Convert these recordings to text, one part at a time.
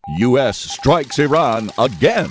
U.S. strikes Iran again.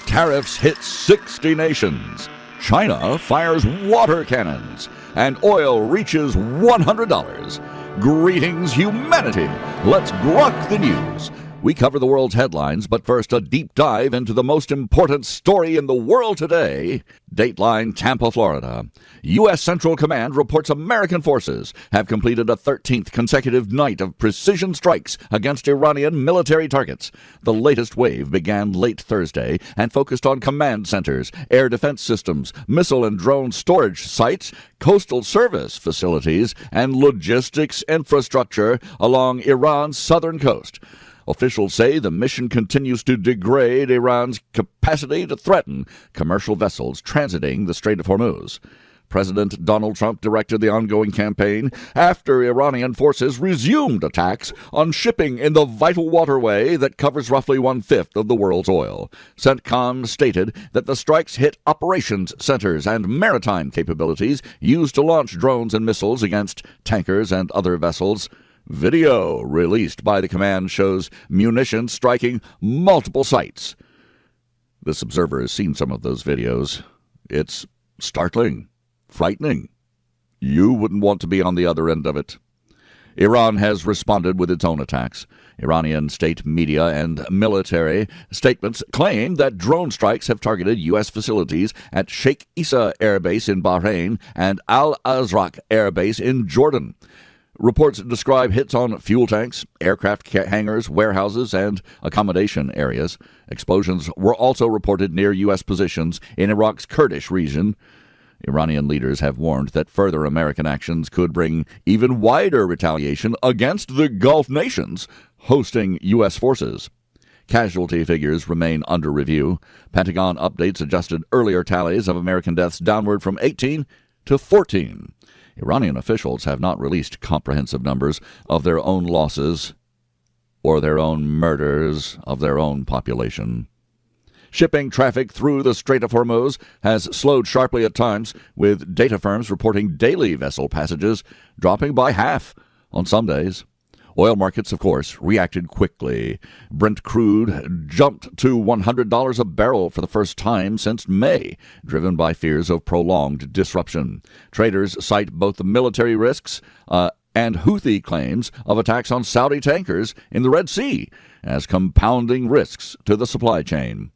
Tariffs hit 60 nations. China fires water cannons. And oil reaches $100. Greetings, humanity. Let's GROK the news. We cover the world's headlines, but first a deep dive into the most important story in the world today. Dateline, Tampa, Florida. U.S. Central Command reports American forces have completed a 13th consecutive night of precision strikes against Iranian military targets. The latest wave began late Thursday and focused on command centers, air defense systems, missile and drone storage sites, coastal service facilities, and logistics infrastructure along Iran's southern coast. Officials say the mission continues to degrade Iran's capacity to threaten commercial vessels transiting the Strait of Hormuz. President Donald Trump directed the ongoing campaign after Iranian forces resumed attacks on shipping in the vital waterway that covers roughly one-fifth of the world's oil. CENTCOM stated that the strikes hit operations centers and maritime capabilities used to launch drones and missiles against tankers and other vessels. Video released by the command shows munitions striking multiple sites. This observer has seen some of those videos. It's startling, frightening. You wouldn't want to be on the other end of it. Iran has responded with its own attacks. Iranian state media and military statements claim that drone strikes have targeted U.S. facilities at Sheikh Issa Air Base in Bahrain and Al-Azraq Air Base in Jordan. Reports describe hits on fuel tanks, aircraft hangars, warehouses, and accommodation areas. Explosions were also reported near U.S. positions in Iraq's Kurdish region. Iranian leaders have warned that further American actions could bring even wider retaliation against the Gulf nations hosting U.S. forces. Casualty figures remain under review. Pentagon updates adjusted earlier tallies of American deaths downward from 18 to 14. Iranian officials have not released comprehensive numbers of their own losses or their own murders of their own population. Shipping traffic through the Strait of Hormuz has slowed sharply at times, with data firms reporting daily vessel passages dropping by half on some days. Oil markets, of course, reacted quickly. Brent crude jumped to $100 a barrel for the first time since May, driven by fears of prolonged disruption. Traders cite both the military risks and Houthi claims of attacks on Saudi tankers in the Red Sea as compounding risks to the supply chain.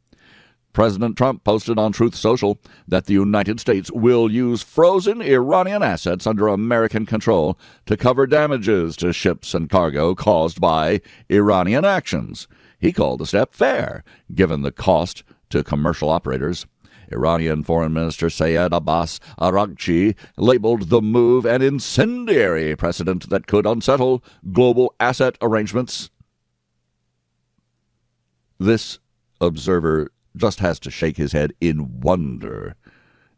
President Trump posted on Truth Social that the United States will use frozen Iranian assets under American control to cover damages to ships and cargo caused by Iranian actions. He called the step fair, given the cost to commercial operators. Iranian Foreign Minister Sayed Abbas Araghchi labeled the move an incendiary precedent that could unsettle global asset arrangements. This observer just has to shake his head in wonder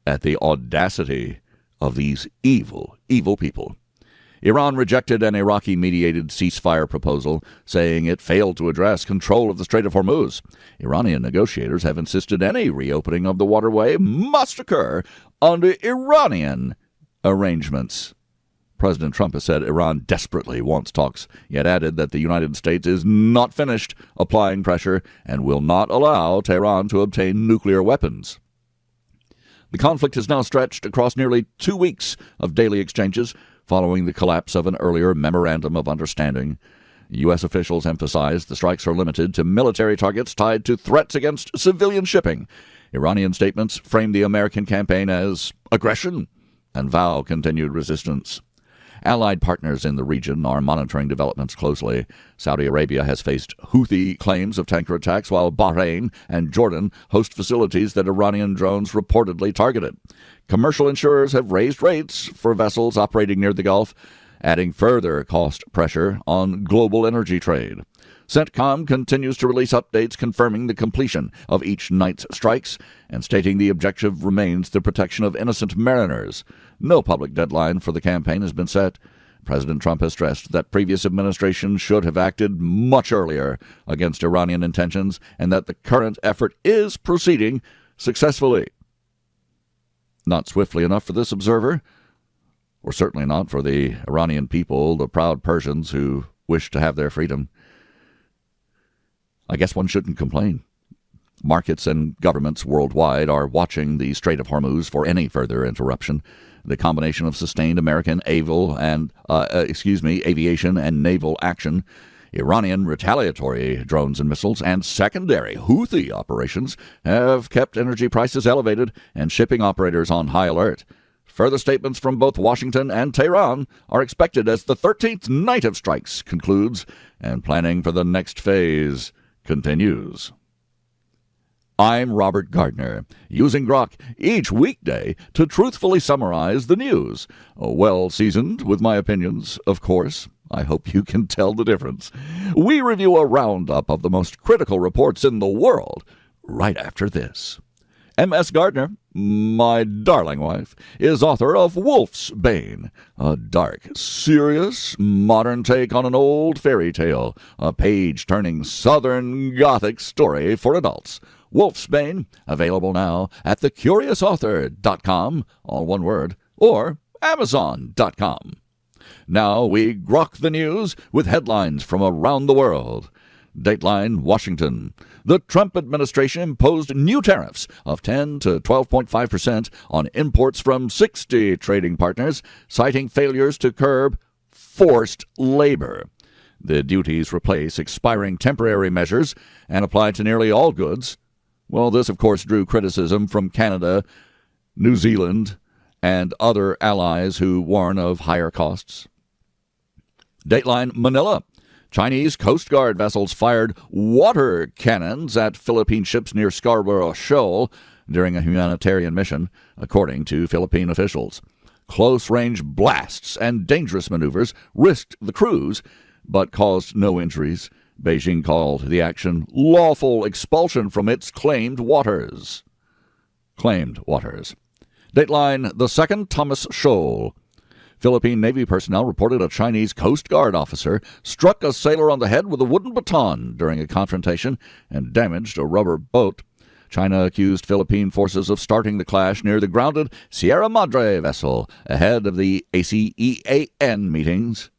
at the audacity of these evil, evil people. Iran rejected an Iraqi-mediated ceasefire proposal, saying it failed to address control of the Strait of Hormuz. Iranian negotiators have insisted any reopening of the waterway must occur under Iranian arrangements. President Trump has said Iran desperately wants talks, yet added that the United States is not finished applying pressure and will not allow Tehran to obtain nuclear weapons. The conflict has now stretched across nearly 2 weeks of daily exchanges following the collapse of an earlier memorandum of understanding. U.S. officials emphasized the strikes are limited to military targets tied to threats against civilian shipping. Iranian statements framed the American campaign as aggression and vow continued resistance. Allied partners in the region are monitoring developments closely. Saudi Arabia has faced Houthi claims of tanker attacks, while Bahrain and Jordan host facilities that Iranian drones reportedly targeted. Commercial insurers have raised rates for vessels operating near the Gulf, adding further cost pressure on global energy trade. CENTCOM continues to release updates confirming the completion of each night's strikes and stating the objective remains the protection of innocent mariners. No public deadline for the campaign has been set. President Trump has stressed that previous administrations should have acted much earlier against Iranian intentions and that the current effort is proceeding successfully. Not swiftly enough for this observer, or certainly not for the Iranian people, the proud Persians who wish to have their freedom. I guess one shouldn't complain. Markets and governments worldwide are watching the Strait of Hormuz for any further interruption. The combination of sustained American aviation and naval action, Iranian retaliatory drones and missiles, and secondary Houthi operations have kept energy prices elevated and shipping operators on high alert. Further statements from both Washington and Tehran are expected as the 13th night of strikes concludes and planning for the next phase continues. I'm Robert Gardner, using GROK each weekday to truthfully summarize the news. Well seasoned with my opinions, of course. I hope you can tell the difference. We review a roundup of the most critical reports in the world right after this. M.S. Gardner, my darling wife, is author of Wolf's Bane, a dark, serious, modern take on an old fairy tale, a page-turning Southern Gothic story for adults. Wolf's Bane, available now at thecuriousauthor.com, all one word, or amazon.com. Now we grok the news with headlines from around the world. Dateline, Washington. The Trump administration imposed new tariffs of 10 to 12.5% on imports from 60 trading partners, citing failures to curb forced labor. The duties replace expiring temporary measures and apply to nearly all goods. Well, this, of course, drew criticism from Canada, New Zealand, and other allies who warn of higher costs. Dateline, Manila. Chinese Coast Guard vessels fired water cannons at Philippine ships near Scarborough Shoal during a humanitarian mission, according to Philippine officials. Close-range blasts and dangerous maneuvers risked the crews, but caused no injuries. Beijing called the action lawful expulsion from its claimed waters. Dateline, the second Thomas Shoal. Philippine Navy personnel reported a Chinese Coast Guard officer struck a sailor on the head with a wooden baton during a confrontation and damaged a rubber boat. China accused Philippine forces of starting the clash near the grounded Sierra Madre vessel ahead of the ASEAN meetings.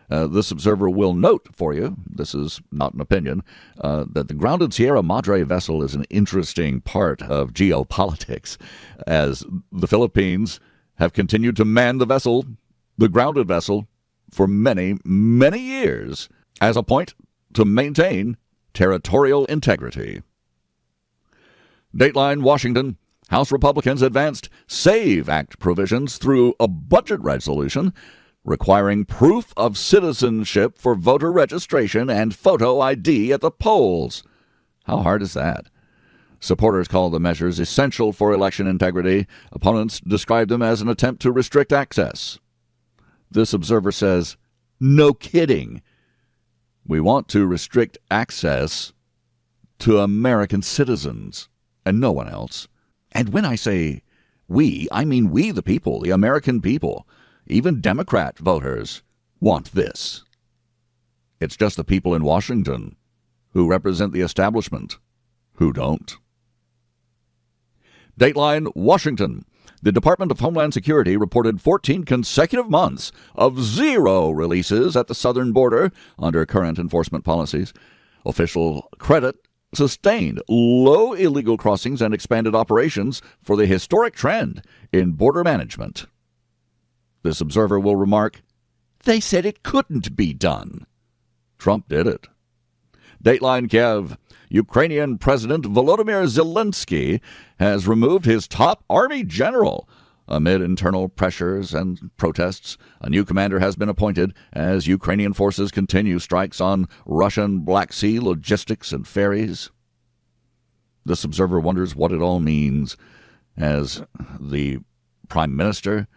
This observer will note for you, this is not an opinion, that the grounded Sierra Madre vessel is an interesting part of geopolitics, as the Philippines have continued to man the grounded vessel, for many, many years, as a point to maintain territorial integrity. Dateline, Washington. House Republicans advanced SAVE Act provisions through a budget resolution requiring proof of citizenship for voter registration and photo ID at the polls. How hard is that? Supporters call the measures essential for election integrity. Opponents describe them as an attempt to restrict access. This observer says, no kidding. We want to restrict access to American citizens and no one else. And when I say we, I mean we the people, the American people. Even Democrat voters want this. It's just the people in Washington who represent the establishment who don't. Dateline, Washington. The Department of Homeland Security reported 14 consecutive months of zero releases at the southern border under current enforcement policies. Official credit sustained low illegal crossings and expanded operations for the historic trend in border management. This observer will remark, they said it couldn't be done. Trump did it. Dateline, Kiev. Ukrainian President Volodymyr Zelensky has removed his top army general. Amid internal pressures and protests, a new commander has been appointed as Ukrainian forces continue strikes on Russian Black Sea logistics and ferries. This observer wonders what it all means, as the Prime Minister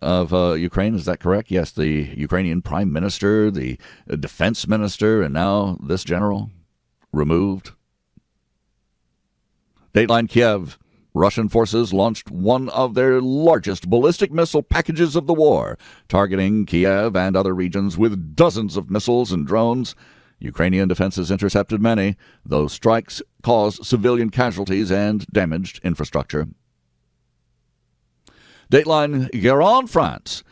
of Ukraine, is that correct? Yes, the Ukrainian Prime Minister, the Defense Minister, and now this general removed. Dateline, Kiev. Russian forces launched one of their largest ballistic missile packages of the war, targeting Kiev and other regions with dozens of missiles and drones. Ukrainian defenses intercepted many, though strikes caused civilian casualties and damaged infrastructure. Dateline, Guérin, France.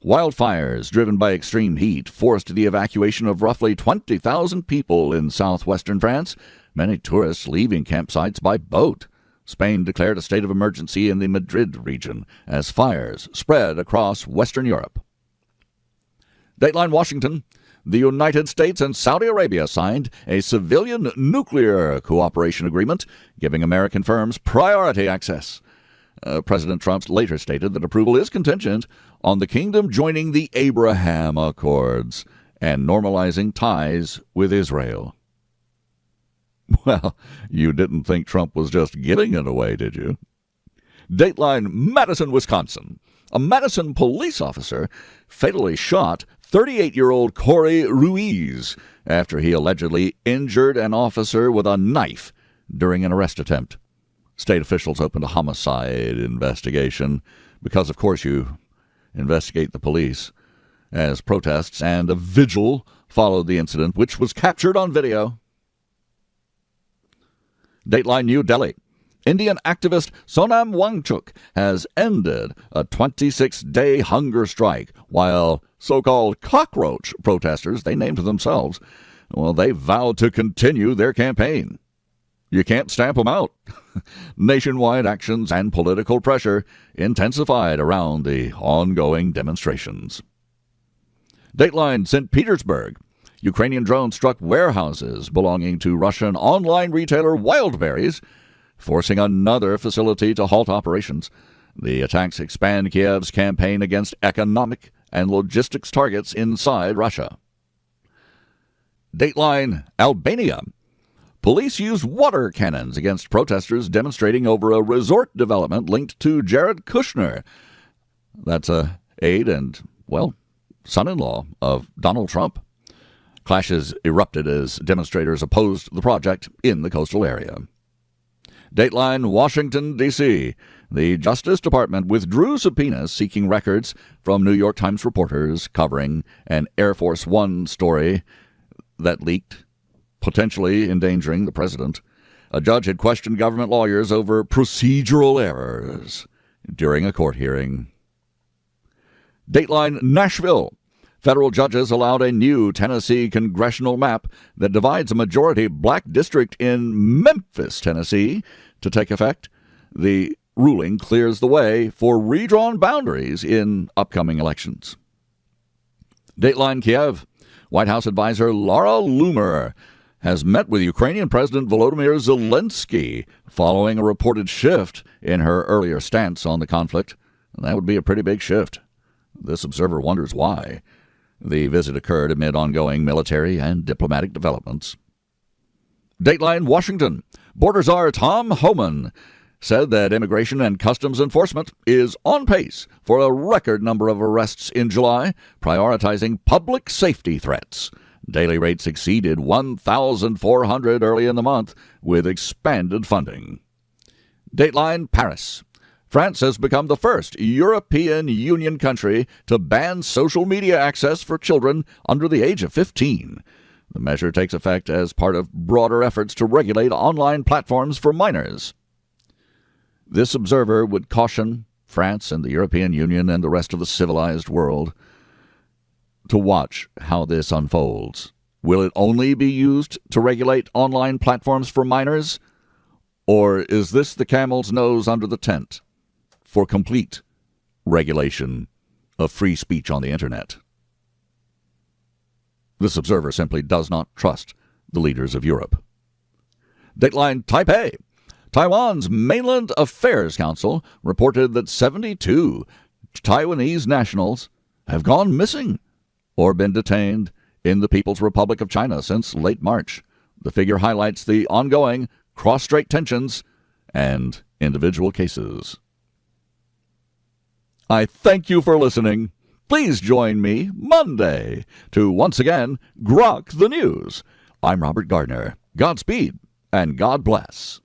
Wildfires driven by extreme heat forced the evacuation of roughly 20,000 people in southwestern France, many tourists leaving campsites by boat. Spain declared a state of emergency in the Madrid region as fires spread across Western Europe. Dateline Washington. The United States and Saudi Arabia signed a civilian nuclear cooperation agreement, giving American firms priority access. President Trump later stated that approval is contingent on the kingdom joining the Abraham Accords and normalizing ties with Israel. Well, you didn't think Trump was just giving it away, did you? Dateline Madison, Wisconsin. A Madison police officer fatally shot 38-year-old Corey Ruiz after he allegedly injured an officer with a knife during an arrest attempt. State officials opened a homicide investigation because, of course, you investigate the police, as protests and a vigil followed the incident, which was captured on video. Dateline New Delhi. Indian activist Sonam Wangchuk has ended a 26-day hunger strike, while so-called cockroach protesters, they named themselves, well, they vowed to continue their campaign. You can't stamp them out. Nationwide actions and political pressure intensified around the ongoing demonstrations. Dateline St. Petersburg. Ukrainian drones struck warehouses belonging to Russian online retailer Wildberries, forcing another facility to halt operations. The attacks expand Kiev's campaign against economic and logistics targets inside Russia. Dateline Albania. Police used water cannons against protesters demonstrating over a resort development linked to Jared Kushner. That's a aide and, well, son-in-law of Donald Trump. Clashes erupted as demonstrators opposed the project in the coastal area. Dateline Washington, D.C. The Justice Department withdrew subpoenas seeking records from New York Times reporters covering an Air Force One story that leaked, potentially endangering the president. A judge had questioned government lawyers over procedural errors during a court hearing. Dateline Nashville. Federal judges allowed a new Tennessee congressional map that divides a majority black district in Memphis, Tennessee, to take effect. The ruling clears the way for redrawn boundaries in upcoming elections. Dateline Kiev. White House advisor Laura Loomer has met with Ukrainian President Volodymyr Zelensky following a reported shift in her earlier stance on the conflict. That would be a pretty big shift. This observer wonders why. The visit occurred amid ongoing military and diplomatic developments. Dateline Washington. Border Czar Tom Homan said that Immigration and Customs Enforcement is on pace for a record number of arrests in July, prioritizing public safety threats. Daily rates exceeded 1,400 early in the month with expanded funding. Dateline Paris. France has become the first European Union country to ban social media access for children under the age of 15. The measure takes effect as part of broader efforts to regulate online platforms for minors. This observer would caution France and the European Union and the rest of the civilized world to watch how this unfolds. Will it only be used to regulate online platforms for minors? Or is this the camel's nose under the tent for complete regulation of free speech on the Internet? This observer simply does not trust the leaders of Europe. Dateline Taipei. Taiwan's Mainland Affairs Council reported that 72 Taiwanese nationals have gone missing or been detained in the People's Republic of China since late March. The figure highlights the ongoing cross-strait tensions and individual cases. I thank you for listening. Please join me Monday to once again GROK the News. I'm Robert Gardner. Godspeed and God bless.